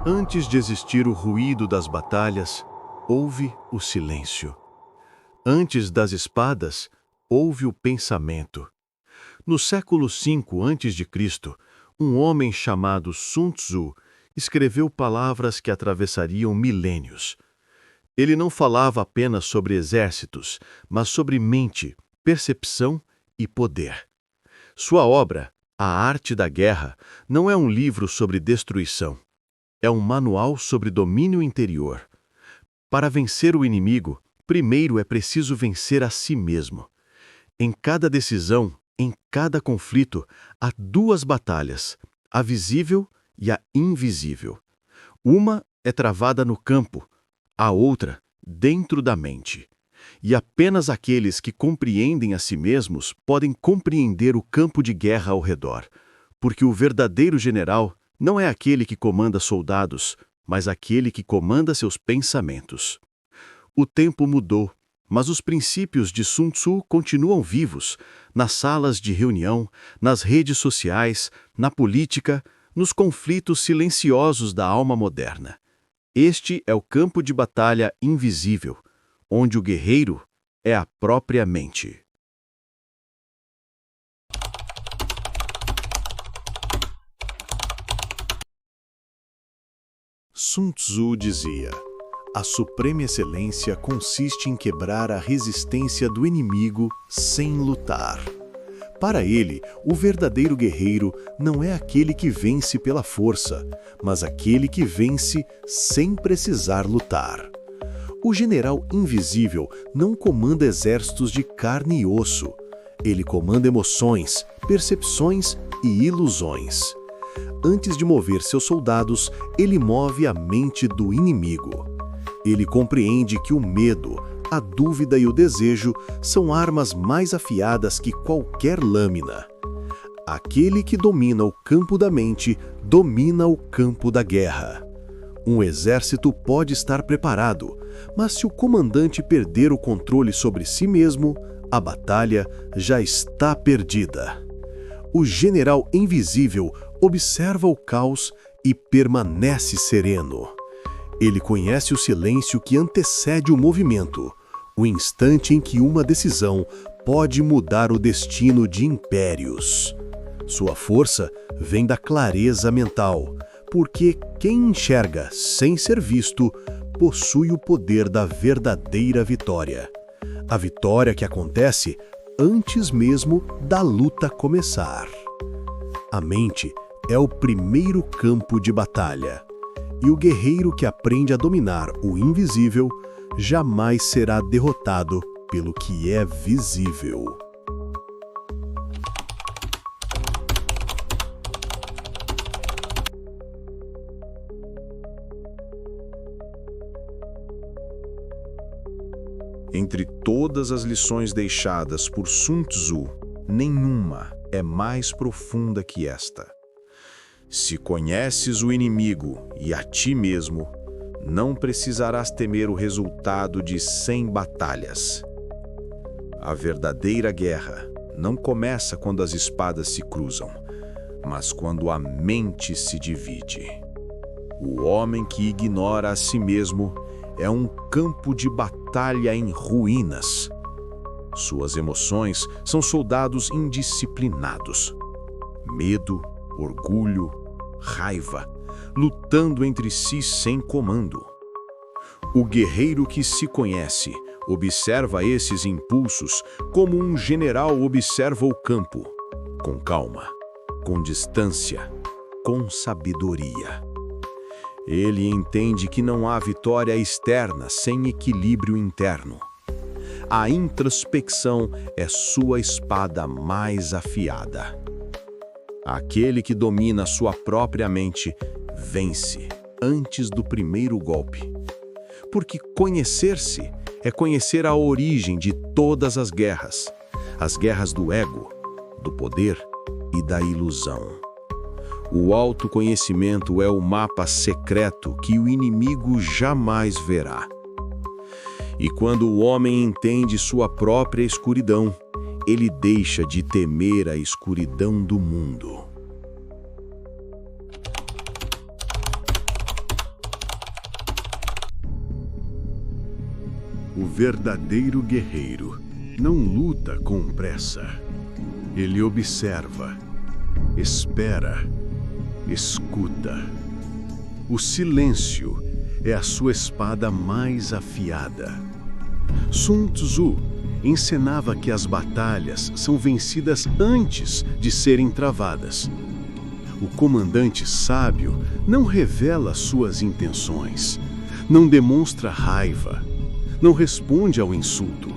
Antes de existir o ruído das batalhas, houve o silêncio. Antes das espadas, houve o pensamento. No século V a.C., um homem chamado Sun Tzu escreveu palavras que atravessariam milênios. Ele não falava apenas sobre exércitos, mas sobre mente, percepção e poder. Sua obra, A Arte da Guerra, não é um livro sobre destruição. É um manual sobre domínio interior. Para vencer o inimigo, primeiro é preciso vencer a si mesmo. Em cada decisão, em cada conflito, há duas batalhas, a visível e a invisível. Uma é travada no campo, a outra dentro da mente. E apenas aqueles que compreendem a si mesmos podem compreender o campo de guerra ao redor, porque o verdadeiro general não é aquele que comanda soldados, mas aquele que comanda seus pensamentos. O tempo mudou, mas os princípios de Sun Tzu continuam vivos, nas salas de reunião, nas redes sociais, na política, nos conflitos silenciosos da alma moderna. Este é o campo de batalha invisível, onde o guerreiro é a própria mente. Sun Tzu dizia: a suprema excelência consiste em quebrar a resistência do inimigo sem lutar. Para ele, o verdadeiro guerreiro não é aquele que vence pela força, mas aquele que vence sem precisar lutar. O general invisível não comanda exércitos de carne e osso. Ele comanda emoções, percepções e ilusões. Antes de mover seus soldados, ele move a mente do inimigo. Ele compreende que o medo, a dúvida e o desejo são armas mais afiadas que qualquer lâmina. Aquele que domina o campo da mente, domina o campo da guerra. Um exército pode estar preparado, mas se o comandante perder o controle sobre si mesmo, a batalha já está perdida. O general invisível observa o caos e permanece sereno. Ele conhece o silêncio que antecede o movimento, o instante em que uma decisão pode mudar o destino de impérios. Sua força vem da clareza mental, porque quem enxerga sem ser visto possui o poder da verdadeira vitória. A vitória que acontece antes mesmo da luta começar. A mente é o primeiro campo de batalha, e o guerreiro que aprende a dominar o invisível jamais será derrotado pelo que é visível. Entre todas as lições deixadas por Sun Tzu, nenhuma é mais profunda que esta. Se conheces o inimigo e a ti mesmo, não precisarás temer o resultado de 100 batalhas. A verdadeira guerra não começa quando as espadas se cruzam, mas quando a mente se divide. O homem que ignora a si mesmo é um campo de batalha em ruínas. Suas emoções são soldados indisciplinados. Medo, orgulho, raiva, lutando entre si sem comando. O guerreiro que se conhece observa esses impulsos como um general observa o campo, com calma, com distância, com sabedoria. Ele entende que não há vitória externa sem equilíbrio interno. A introspecção é sua espada mais afiada. Aquele que domina sua própria mente vence antes do primeiro golpe. Porque conhecer-se é conhecer a origem de todas as guerras do ego, do poder e da ilusão. O autoconhecimento é o mapa secreto que o inimigo jamais verá. E quando o homem entende sua própria escuridão, ele deixa de temer a escuridão do mundo. O verdadeiro guerreiro não luta com pressa. Ele observa, espera, escuta. O silêncio é a sua espada mais afiada. Sun Tzu ensinava que as batalhas são vencidas antes de serem travadas. O comandante sábio não revela suas intenções, não demonstra raiva, não responde ao insulto.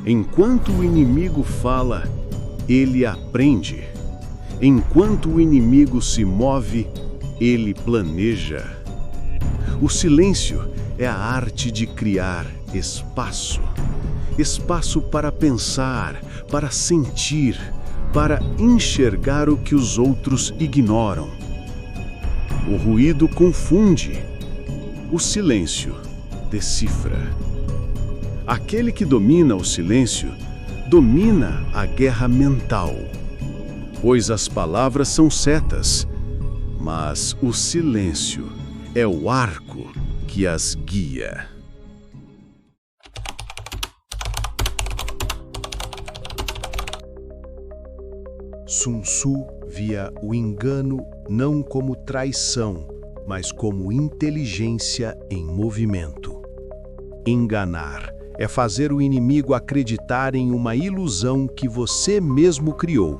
Enquanto o inimigo fala, ele aprende. Enquanto o inimigo se move, ele planeja. O silêncio é a arte de criar espaço. Espaço para pensar, para sentir, para enxergar o que os outros ignoram. O ruído confunde. O silêncio decifra. Aquele que domina o silêncio domina a guerra mental, pois as palavras são setas, mas o silêncio é o arco que as guia. Sun Tzu via o engano não como traição, mas como inteligência em movimento. Enganar é fazer o inimigo acreditar em uma ilusão que você mesmo criou,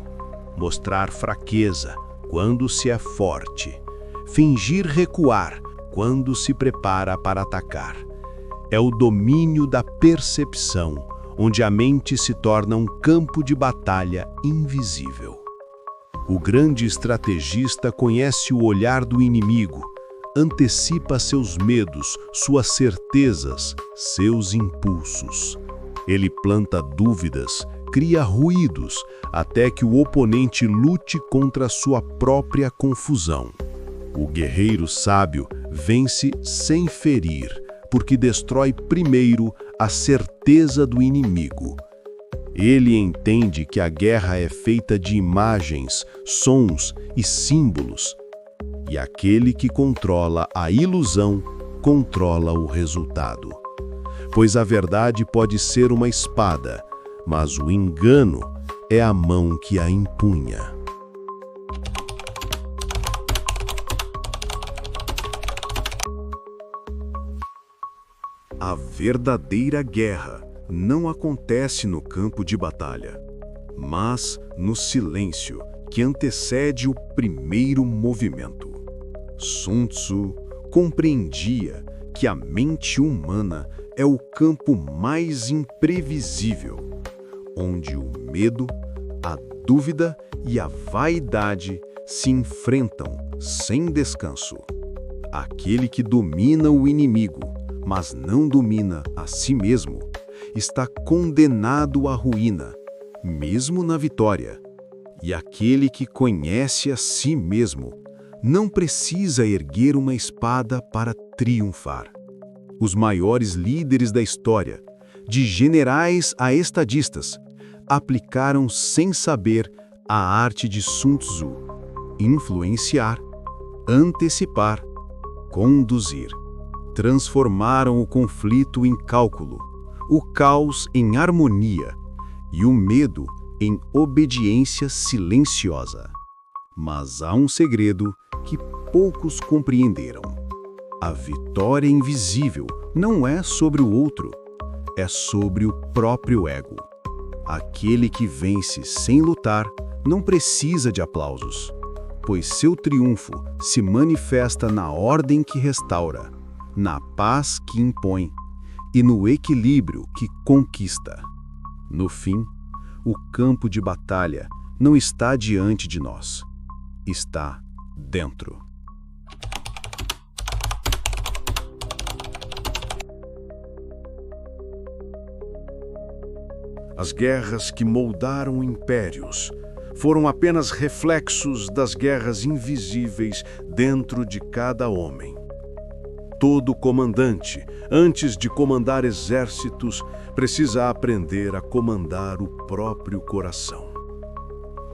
mostrar fraqueza quando se é forte, fingir recuar quando se prepara para atacar. É o domínio da percepção, onde a mente se torna um campo de batalha invisível. O grande estrategista conhece o olhar do inimigo, antecipa seus medos, suas certezas, seus impulsos. Ele planta dúvidas, cria ruídos, até que o oponente lute contra sua própria confusão. O guerreiro sábio vence sem ferir, porque destrói primeiro a certeza do inimigo. Ele entende que a guerra é feita de imagens, sons e símbolos. E aquele que controla a ilusão, controla o resultado. Pois a verdade pode ser uma espada, mas o engano é a mão que a empunha. A verdadeira guerra não acontece no campo de batalha, mas no silêncio que antecede o primeiro movimento. Sun Tzu compreendia que a mente humana é o campo mais imprevisível, onde o medo, a dúvida e a vaidade se enfrentam sem descanso. Aquele que domina o inimigo, mas não domina a si mesmo, está condenado à ruína, mesmo na vitória. E aquele que conhece a si mesmo não precisa erguer uma espada para triunfar. Os maiores líderes da história, de generais a estadistas, aplicaram sem saber a arte de Sun Tzu: influenciar, antecipar, conduzir. Transformaram o conflito em cálculo, o caos em harmonia e o medo em obediência silenciosa. Mas há um segredo que poucos compreenderam. A vitória invisível não é sobre o outro, é sobre o próprio ego. Aquele que vence sem lutar não precisa de aplausos, pois seu triunfo se manifesta na ordem que restaura, na paz que impõe e no equilíbrio que conquista. No fim, o campo de batalha não está diante de nós, está dentro. As guerras que moldaram impérios foram apenas reflexos das guerras invisíveis dentro de cada homem. Todo comandante, antes de comandar exércitos, precisa aprender a comandar o próprio coração.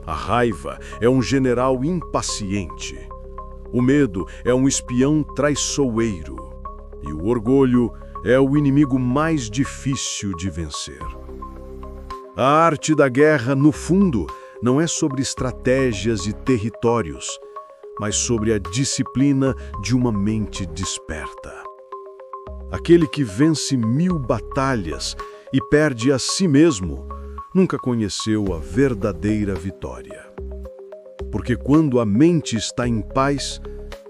A raiva é um general impaciente. O medo é um espião traiçoeiro. E o orgulho é o inimigo mais difícil de vencer. A arte da guerra, no fundo, não é sobre estratégias e territórios, mas sobre a disciplina de uma mente desperta. Aquele que vence 1000 batalhas e perde a si mesmo, nunca conheceu a verdadeira vitória. Porque quando a mente está em paz,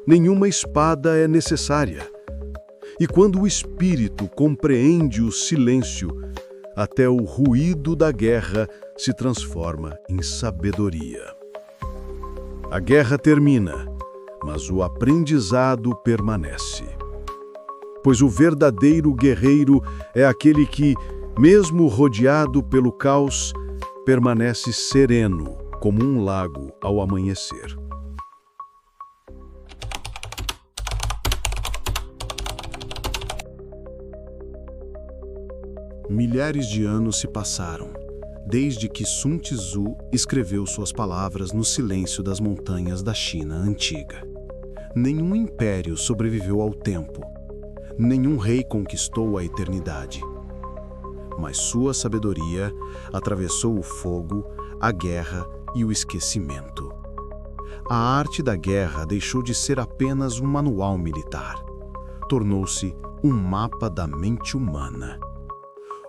nenhuma espada é necessária. E quando o espírito compreende o silêncio, até o ruído da guerra se transforma em sabedoria. A guerra termina, mas o aprendizado permanece. Pois o verdadeiro guerreiro é aquele que, mesmo rodeado pelo caos, permanece sereno como um lago ao amanhecer. Milhares de anos se passaram, desde que Sun Tzu escreveu suas palavras no silêncio das montanhas da China antiga. Nenhum império sobreviveu ao tempo, nenhum rei conquistou a eternidade. Mas sua sabedoria atravessou o fogo, a guerra e o esquecimento. A arte da guerra deixou de ser apenas um manual militar. Tornou-se um mapa da mente humana.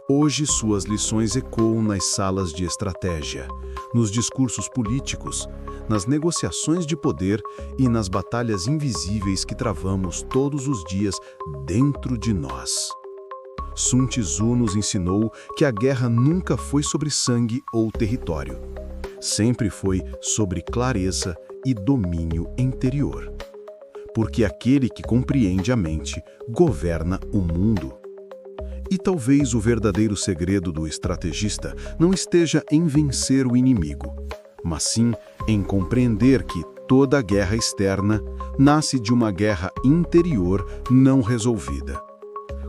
Hoje suas lições ecoam nas salas de estratégia, nos discursos políticos, nas negociações de poder e nas batalhas invisíveis que travamos todos os dias dentro de nós. Sun Tzu nos ensinou que a guerra nunca foi sobre sangue ou território. Sempre foi sobre clareza e domínio interior. Porque aquele que compreende a mente governa o mundo. E talvez o verdadeiro segredo do estrategista não esteja em vencer o inimigo, mas sim em compreender que toda guerra externa nasce de uma guerra interior não resolvida.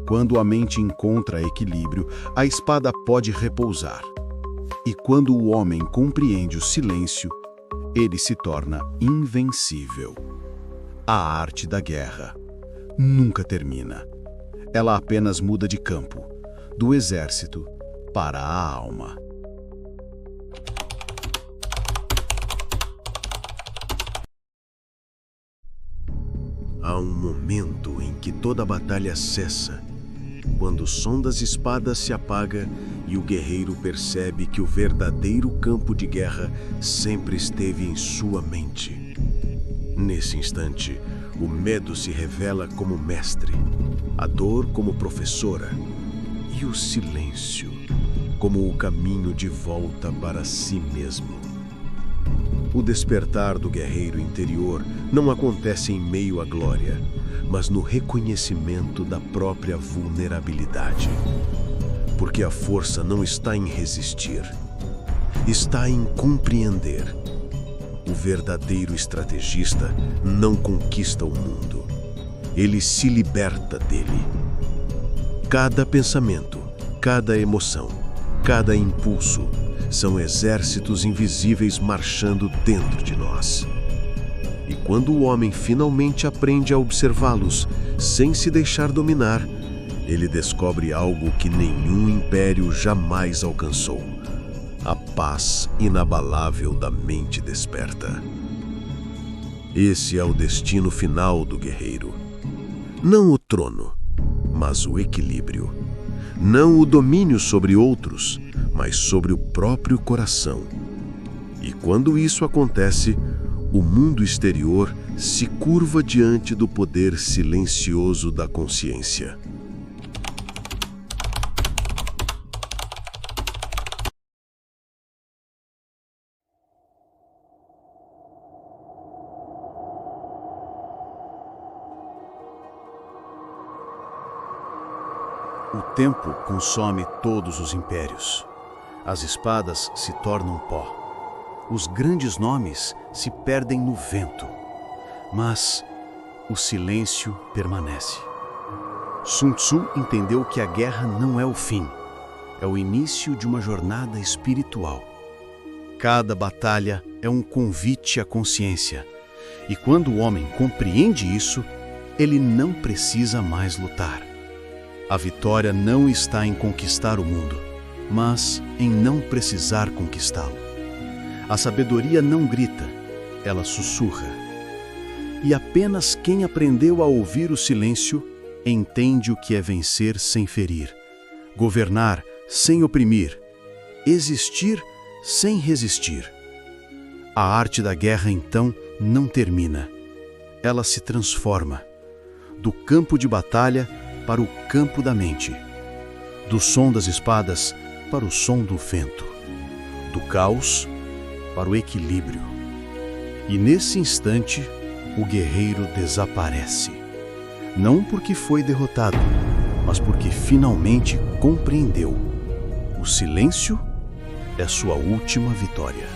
Quando a mente encontra equilíbrio, a espada pode repousar. E quando o homem compreende o silêncio, ele se torna invencível. A arte da guerra nunca termina. Ela apenas muda de campo, do exército para a alma. Há um momento em que toda batalha cessa, quando o som das espadas se apaga e o guerreiro percebe que o verdadeiro campo de guerra sempre esteve em sua mente. Nesse instante, o medo se revela como mestre, a dor como professora e o silêncio como o caminho de volta para si mesmo. O despertar do guerreiro interior não acontece em meio à glória, mas no reconhecimento da própria vulnerabilidade. Porque a força não está em resistir, está em compreender. O verdadeiro estrategista não conquista o mundo, ele se liberta dele. Cada pensamento, cada emoção, cada impulso são exércitos invisíveis marchando dentro de nós. E quando o homem finalmente aprende a observá-los, sem se deixar dominar, ele descobre algo que nenhum império jamais alcançou: a paz inabalável da mente desperta. Esse é o destino final do guerreiro. Não o trono, mas o equilíbrio. Não o domínio sobre outros, mas sobre o próprio coração. E quando isso acontece, o mundo exterior se curva diante do poder silencioso da consciência. O tempo consome todos os impérios. As espadas se tornam pó. Os grandes nomes se perdem no vento. Mas o silêncio permanece. Sun Tzu entendeu que a guerra não é o fim. É o início de uma jornada espiritual. Cada batalha é um convite à consciência. E quando o homem compreende isso, ele não precisa mais lutar. A vitória não está em conquistar o mundo, mas em não precisar conquistá-lo. A sabedoria não grita, ela sussurra. E apenas quem aprendeu a ouvir o silêncio entende o que é vencer sem ferir, governar sem oprimir, existir sem resistir. A arte da guerra, então, não termina. Ela se transforma, do campo de batalha para o campo da mente, do som das espadas para o som do vento, do caos para o equilíbrio. E nesse instante, o guerreiro desaparece. Não porque foi derrotado, mas porque finalmente compreendeu. O silêncio é sua última vitória.